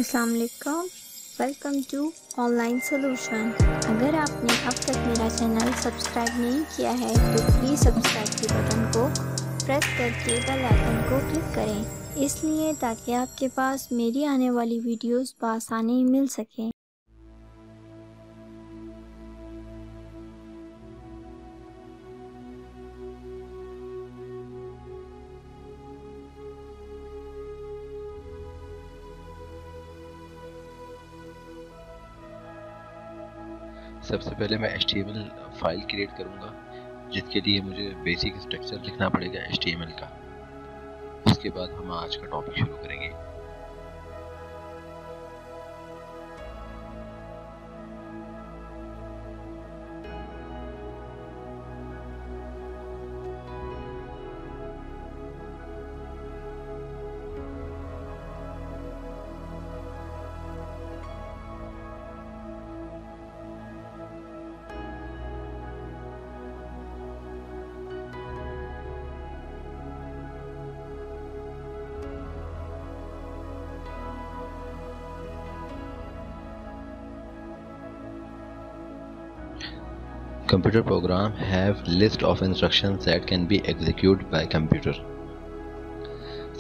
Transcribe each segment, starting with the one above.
अस्सलाम वालेकुम, welcome to online solution. अगर आपने अब तक मेरा चैनल सब्सक्राइब नहीं किया है तो प्लीज़ सब्सक्राइब के बटन को प्रेस करके बेल आइकन को क्लिक करें, इसलिए ताकि आपके पास मेरी आने वाली वीडियोस बआसानी मिल सकें। सबसे पहले मैं HTML फाइल क्रिएट करूंगा, जिसके लिए मुझे बेसिक स्ट्रक्चर लिखना पड़ेगा HTML का। उसके बाद हम आज का टॉपिक शुरू करेंगे। Computer program have list of instructions that can be executed by computer।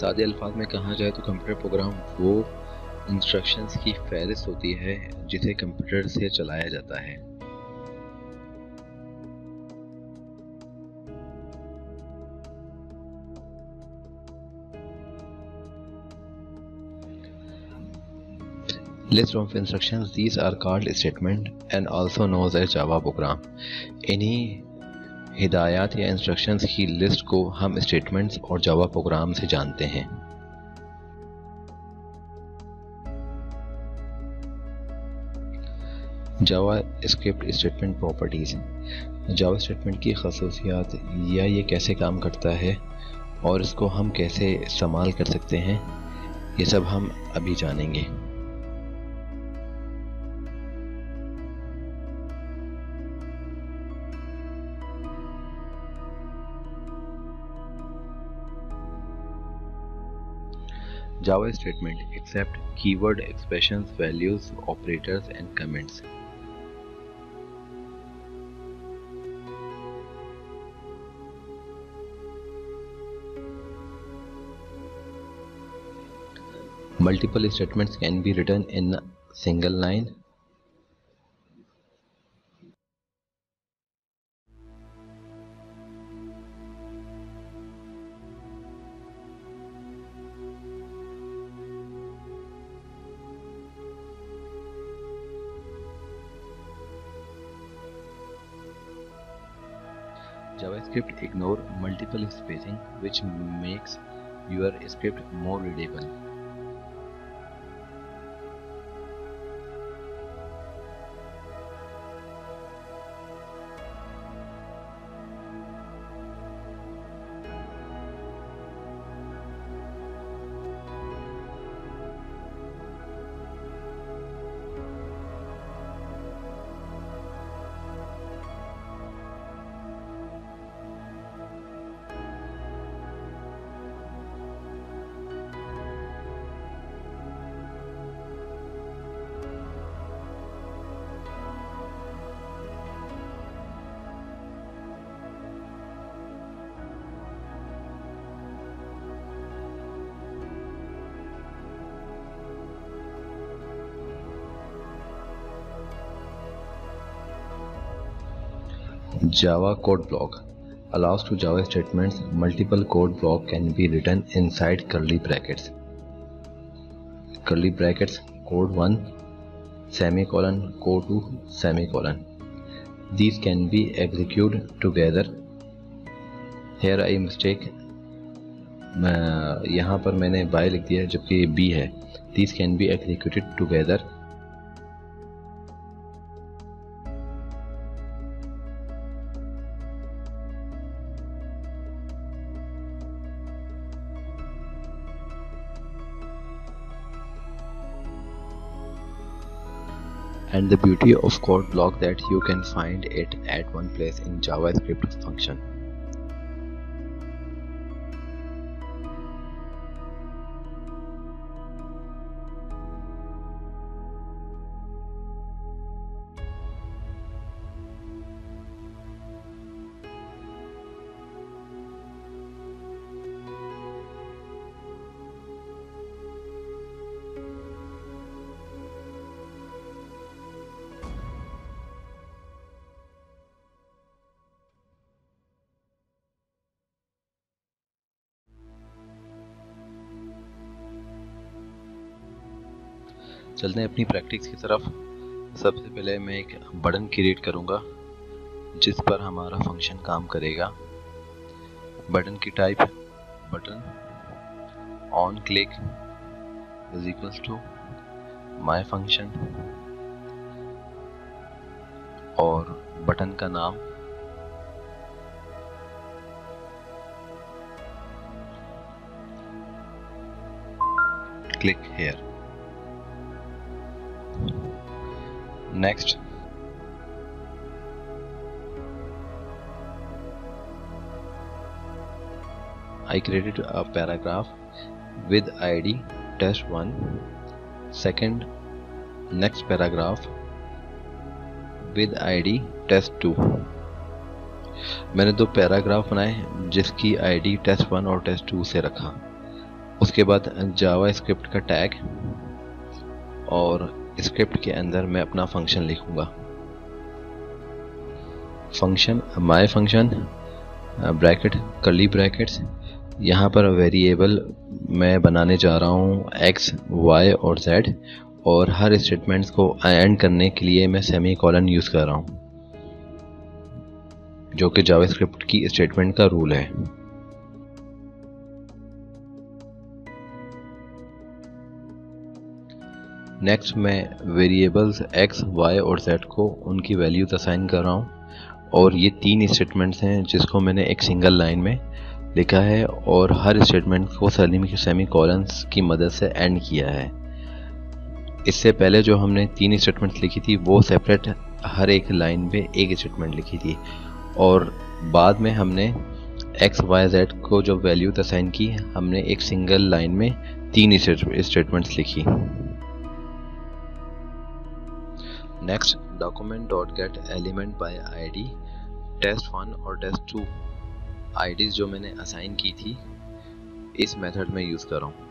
सादे अल्फाज में कहा जाए तो कंप्यूटर प्रोग्राम वो इंस्ट्रक्शंस की फहरिस्त होती है जिसे कंप्यूटर से चलाया जाता है। List of instructions, these are called statement and also known as Java program। इन्हीं हिदायत या इंस्ट्रक्शंस की लिस्ट को हम स्टेटमेंट्स और जावा प्रोग्राम से जानते हैं। जावा स्क्रिप्ट स्टेटमेंट प्रॉपर्टीज, जावा स्टेटमेंट की खसूसियात या ये कैसे काम करता है और इसको हम कैसे इस्तेमाल कर सकते हैं, ये सब हम अभी जानेंगे। Java statement accept keyword expressions, values, operators and comments। Multiple statements can be written in a single line। JavaScript ignore multiple spacing, which makes your script more readable। Java code block allows to Java statements. Multiple code block can be written inside curly brackets। Curly brackets code 1 semicolon code 2 semicolon। These can be executed together। Here I mistake, यहाँ पर मैंने by लिख दिया जबकि B है। These can be executed together। And the beauty of code block that you can find it at one place in JavaScript function। चलते हैं अपनी प्रैक्टिस की तरफ। सबसे पहले मैं एक बटन क्रिएट करूंगा जिस पर हमारा फंक्शन काम करेगा। बटन की type button on click is equals to my function और बटन का नाम click here. Next I created a paragraph with ID test1. Second, next paragraph with ID test2. मैंने दो पैराग्राफ बनाए जिसकी ID test1 और test2 से रखा। उसके बाद जावा स्क्रिप्ट का टैग और स्क्रिप्ट के अंदर मैं अपना फंक्शन लिखूंगा। Function my function bracket curly brackets. यहाँ पर वेरिएबल मैं बनाने जा रहा हूँ x, y और z और हर स्टेटमेंट्स को एंड करने के लिए मैं सेमीकोलन यूज़ कर रहा हूँ जो कि जावास्क्रिप्ट की स्टेटमेंट का रूल है। नेक्स्ट मैं वेरिएबल्स x, y और z को उनकी वैल्यूज असाइन कर रहा हूँ और ये तीन स्टेटमेंट्स हैं जिसको मैंने एक सिंगल लाइन में लिखा है और हर स्टेटमेंट को सेमीकोलंस की मदद से एंड किया है। इससे पहले जो हमने तीन स्टेटमेंट्स लिखी थी वो सेपरेट हर एक लाइन पे एक स्टेटमेंट लिखी थी और बाद में हमने x, y, z को जो वैल्यू असाइन की हमने एक सिंगल लाइन में तीन स्टेटमेंट्स लिखी। Next document dot gate element by ID test1 और test2 IDs जो मैंने असाइन की थी इस मेथड में यूज कर रहा हूँ।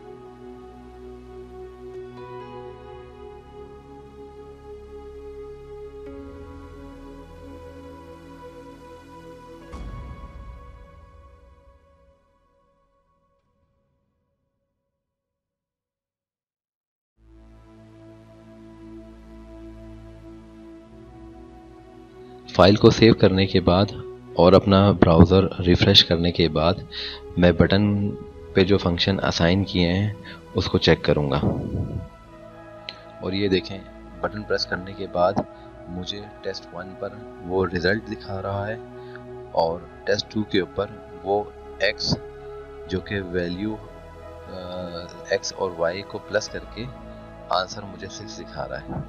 फाइल को सेव करने के बाद और अपना ब्राउज़र रिफ़्रेश करने के बाद मैं बटन पे जो फंक्शन असाइन किए हैं उसको चेक करूँगा और ये देखें बटन प्रेस करने के बाद मुझे test1 पर वो रिज़ल्ट दिखा रहा है और test2 के ऊपर वो x जो कि वैल्यू x और y को प्लस करके आंसर मुझे 6 दिखा रहा है।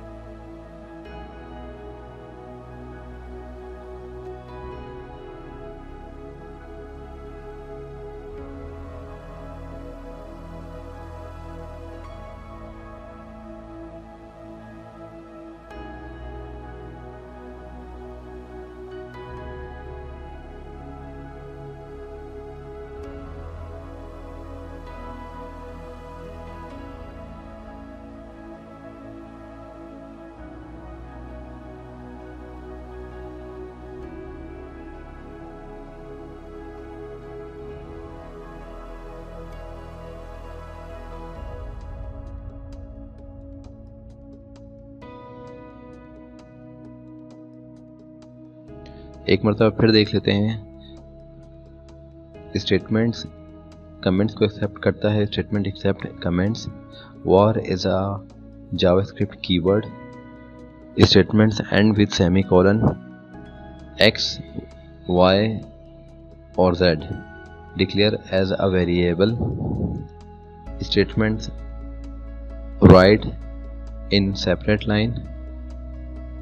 एक मरतबा फिर देख लेते हैं। स्टेटमेंट्स कमेंट्स को एक्सेप्ट करता है। Statement accept comments. Var is a JavaScript keyword. Statements end with semicolon. x, y और z declare as a variable. Statements write in separate line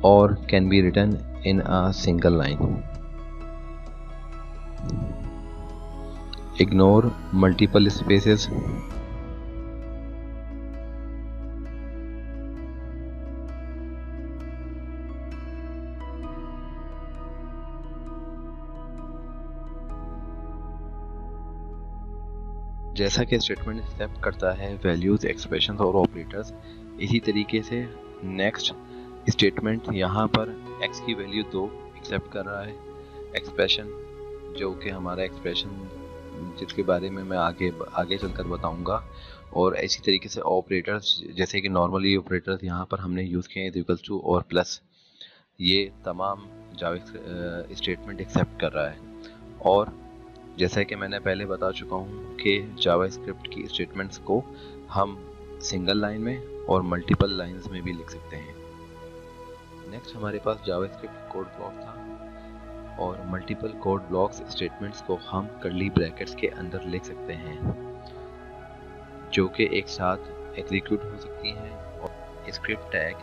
और can be written in a single line. Ignore multiple spaces. जैसा कि statement accept करता है values, expressions और operators, इसी तरीके से नेक्स्ट स्टेटमेंट यहाँ पर x की वैल्यू 2 एक्सेप्ट कर रहा है। एक्सप्रेशन जो कि हमारा एक्सप्रेशन जिसके बारे में मैं आगे चलकर बताऊंगा और इसी तरीके से ऑपरेटर्स, जैसे कि नॉर्मली ऑपरेटर्स यहाँ पर हमने यूज़ किए हैं इक्वल्स टू और प्लस, ये तमाम जावा स्टेटमेंट एक्सेप्ट कर रहा है। और जैसा कि मैंने पहले बता चुका हूँ कि जावास्क्रिप्ट की स्टेटमेंट्स को हम सिंगल लाइन में और मल्टीपल लाइंस में भी लिख सकते हैं। नेक्स्ट हमारे पास जावास्क्रिप्ट कोड ब्लॉक था, और मल्टीपल कोड ब्लॉक्स स्टेटमेंट्स को हम कर्ली ब्रैकेट्स के अंदर लिख सकते हैं, जो कि एक साथ एग्जीक्यूट हो सकती हैं और स्क्रिप्ट टैग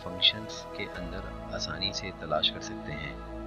फंक्शंस के अंदर आसानी से तलाश कर सकते हैं।